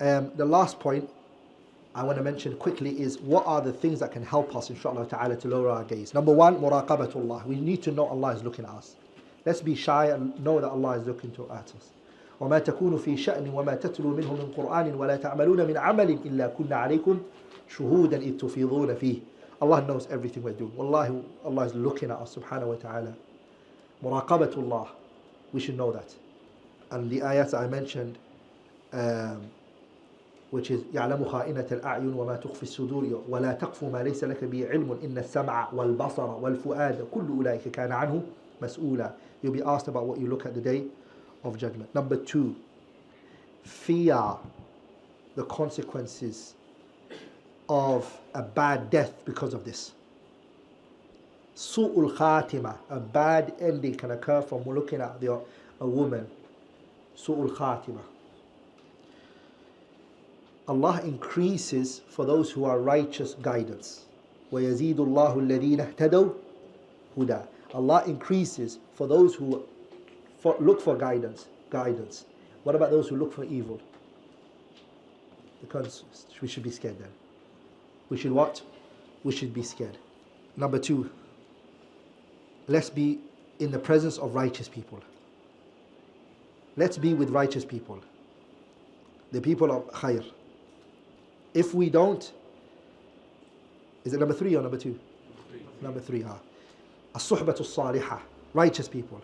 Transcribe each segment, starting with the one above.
The last point I want to mention quickly is what are the things that can help us, inshallah ta'ala, to lower our gaze. Number one, muraqabatullah. We need to know Allah is looking at us. Let's be shy and know that Allah is looking at us. وما تكون في شأن وما تتلو منه من قرآن ولا تعملون من عمل إلا كنا عليكم شهودا إذ تفيضون فيه. Allah knows everything we're doing. Wallahi, Allah is looking at us, subhanahu wa ta'ala. Muraqabatullah. We should know that. And the ayat that I mentioned, which is يعلم خائنة الأعين وما تخفي الصدور ولا تقف ما ليس لك به علم إن السمع والبصر والفؤاد كل أولئك كان عنه مسؤولا. You'll be asked about what you look at the day of judgment. Number two, fear the consequences of a bad death because of this. Su'ul khatima, a bad ending can occur from looking at a woman. Su'ul khatima. Allah increases for those who are righteous guidance. وَيَزِيدُ اللَّهُ الَّذِينَ اهْتَدَوْا هُدًى. Allah increases for those who look for guidance. What about those who look for evil? Because we should be scared then. We should what? We should be scared. Number two, let's be in the presence of righteous people. Let's be with righteous people. The people of khair. If we don't, is it number three or number two? Number three. As-suhbatu as-salihah, righteous people.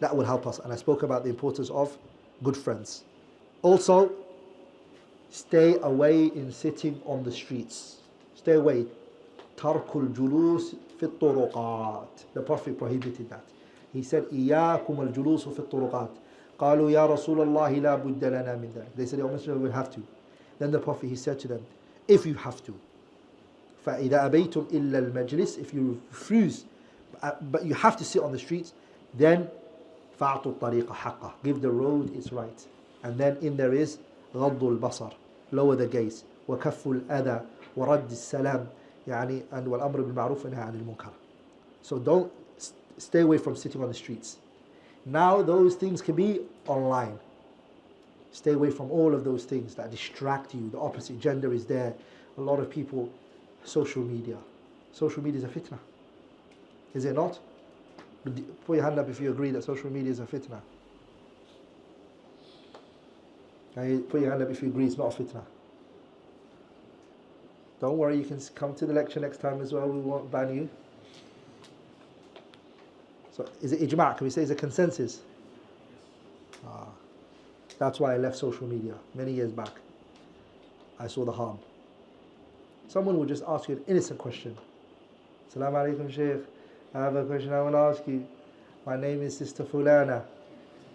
That will help us. And I spoke about the importance of good friends. Also, stay away in sitting on the streets. Stay away. Tarkul julus fi turuqat. The Prophet prohibited that. He said, إياكم الجلوس في الطرقات. قالوا يا رسول الله لا بد لنا من ذلك. They said, O Messenger, we will have to. Then the Prophet, he said to them, if you have to, فإذا أبيتم إلا المجلس, if you refuse, but you have to sit on the streets, then فأعطوا الطريق حقه, give the road its right. And then in there is غض البصر, lower the gaze, وكف الأذى ورد السلام, يعني and والأمر بالمعروف والنهي عن المنكر. So don't stay away from sitting on the streets. Now those things can be online. Stay away from all of those things that distract you. The opposite gender is there. A lot of people, social media. Social media is a fitna. Is it not? Put your hand up if you agree that social media is a fitna. Put your hand up if you agree it's not a fitna. Don't worry, you can come to the lecture next time as well. We won't ban you. So is it ijma'? Can we say it's a consensus? That's why I left social media many years back. I saw the harm. Someone will just ask you an innocent question. Assalamu alaikum, Shaykh. I have a question I want to ask you. My name is Sister Fulana.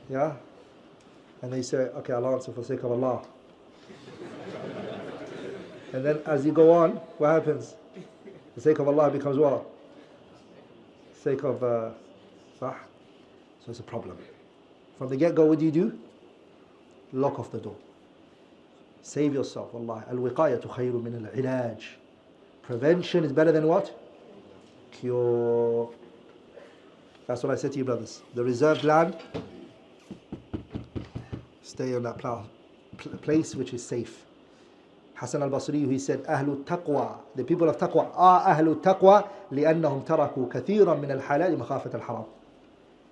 Yeah? And they say, okay, I'll answer for the sake of Allah. And then as you go on, what happens? The sake of Allah becomes what? Sake of So it's a problem. From the get-go, what do? Lock off the door. Save yourself. Wallahi. Al-wiqayatu khayru min al-ilaj. Prevention is better than what? Cure. That's what I said to you, brothers. The reserved land, stay on that place which is safe. Hassan al-Basri, he said, أهل التقوى, the people of taqwa are أهل التقوى لأنهم تركوا كثيرا من الحلال مخافة الحرام.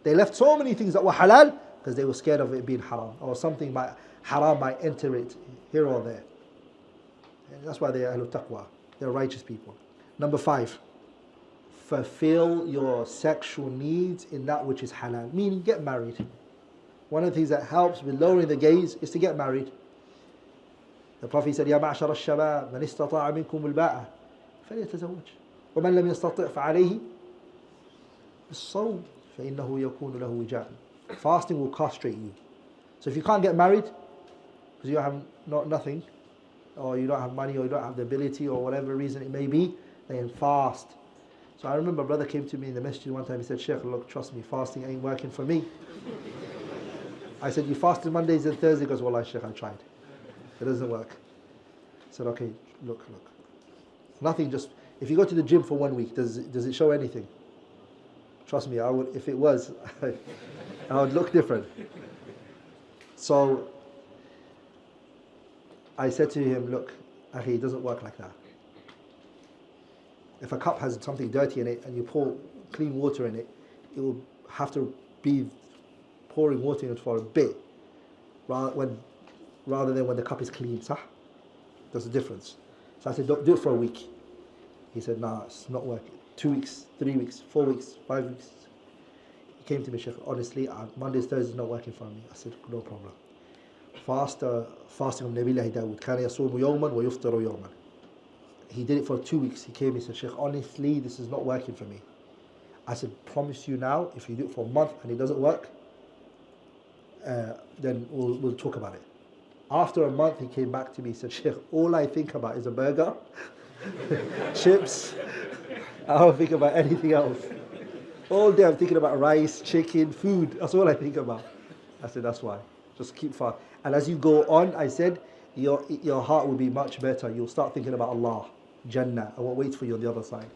They left so many things that were halal because they were scared of it being haram, or something haram might enter it here or there. And that's why they are Ahlul Taqwa. They're righteous people. Number 5, fulfill your sexual needs in that which is halal, meaning get married. One of the things that helps with lowering the gaze is to get married. The Prophet said, يا معشر الشباب من استطاع منكم الباءة فليتزوج ومن لم يستطع فعليه بالصوم فإنه يكون له وجاء. Fasting will castrate you. So if you can't get married because you have nothing, or you don't have money, or you don't have the ability, or whatever reason it may be, then fast. So I remember a brother came to me in the masjid one time. He said, Shaykh, look, trust me, fasting ain't working for me. I said, you fasted Mondays and Thursdays? He goes, Wallah, Shaykh, I tried. It doesn't work. I said, okay, look. Nothing, just, if you go to the gym for 1 week, does it show anything? Trust me, I would, if it was, I would look different. So, I said to him, look, Akhi, it doesn't work like that. If a cup has something dirty in it and you pour clean water in it, it will have to be pouring water in it for a bit, rather than when the cup is clean. Sah? There's a difference. So I said, don't do it for a week. He said, nah, it's not working. 2 weeks, 3 weeks, 4 weeks, 5 weeks. He came to me, Sheikh, honestly, Mondays, Thursdays not working for me. I said, no problem. Fasting of Nabi Allah Dawood. كان يصوم يوما ويفطر يوما. He did it for 2 weeks. He came and said, Sheikh, honestly, this is not working for me. I said, promise you now, if you do it for a month and it doesn't work, then we'll talk about it. After a month, he came back to me. He said, Sheikh, all I think about is a burger, chips. I don't think about anything else. All day I'm thinking about rice, chicken, food. That's all I think about. I said, that's why. Just keep fast. And as you go on, I said, your heart will be much better. You'll start thinking about Allah, Jannah, and what waits for you on the other side.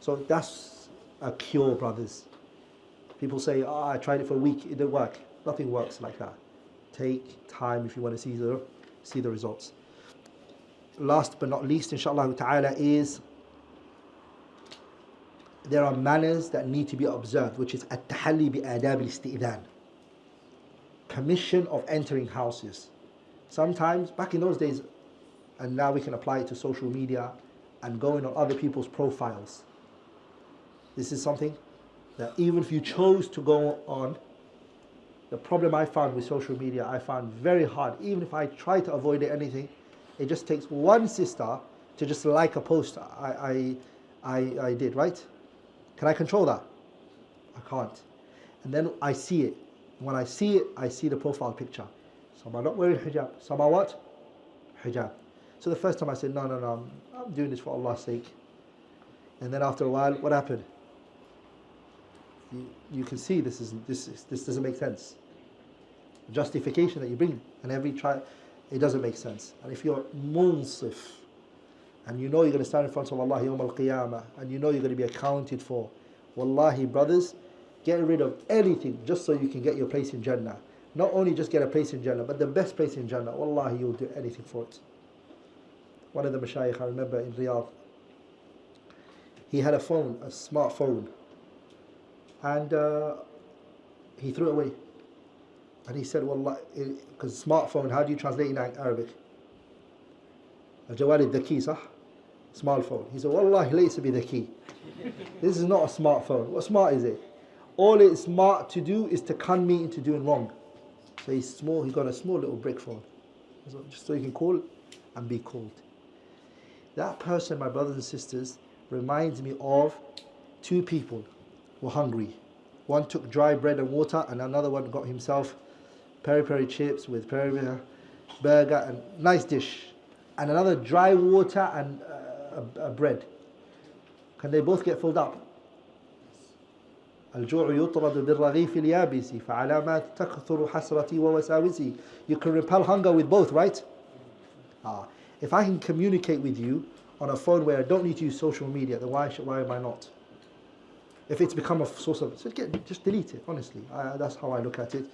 So that's a cure, brothers. People say, I tried it for a week, it didn't work. Nothing works like that. Take time if you want to see the results. Last but not least, inshallah ta'ala, is there are manners that need to be observed, which is at-tahalli bi-adab al-isti'dhan. Permission of entering houses. Sometimes, back in those days, and now we can apply it to social media and going on other people's profiles. This is something that even if you chose to go on, the problem I found with social media, I found very hard. Even if I try to avoid it, anything, it just takes one sister to just like a post I did, right? Can I control that? I can't. And then I see it. When I see it, I see the profile picture. Some are not wearing hijab. Some are what? Hijab. So the first time I said, no, I'm doing this for Allah's sake. And then after a while, what happened? You can see this doesn't make sense. The justification that you bring, and every try, it doesn't make sense. And if you're munsif, and you know you're going to stand in front of Allah Yawm al-Qiyamah, and you know you're going to be accounted for, wallahi, brothers, get rid of anything just so you can get your place in Jannah. Not only just get a place in Jannah, but the best place in Jannah. Wallahi, you'll do anything for it. One of the mashayikh, I remember in Riyadh, he had a phone, a smartphone, and he threw it away. And he said, Wallah, because smartphone, how do you translate in Arabic? Al-Jawal al-Dhaki, sah? Smartphone. He said, Wallahi, laysa bi dhaki. This is not a smartphone. What smart is it? All it's smart to do is to con me into doing wrong. So he's got a small little brick phone. Just so he can call and be called. That person, my brothers and sisters, reminds me of two people who were hungry. One took dry bread and water, and another one got himself peri-peri chips with peri-peri burger and nice dish. And another dry water and a bread. Can they both get filled up? الجوع يطرد بالرغيف اليابس فعلى ما تكثر حسرتي ووساوسي. You can repel hunger with both, right? If I can communicate with you on a phone where I don't need to use social media, then why am I not? If it's become a source of, just delete it, honestly. That's how I look at it.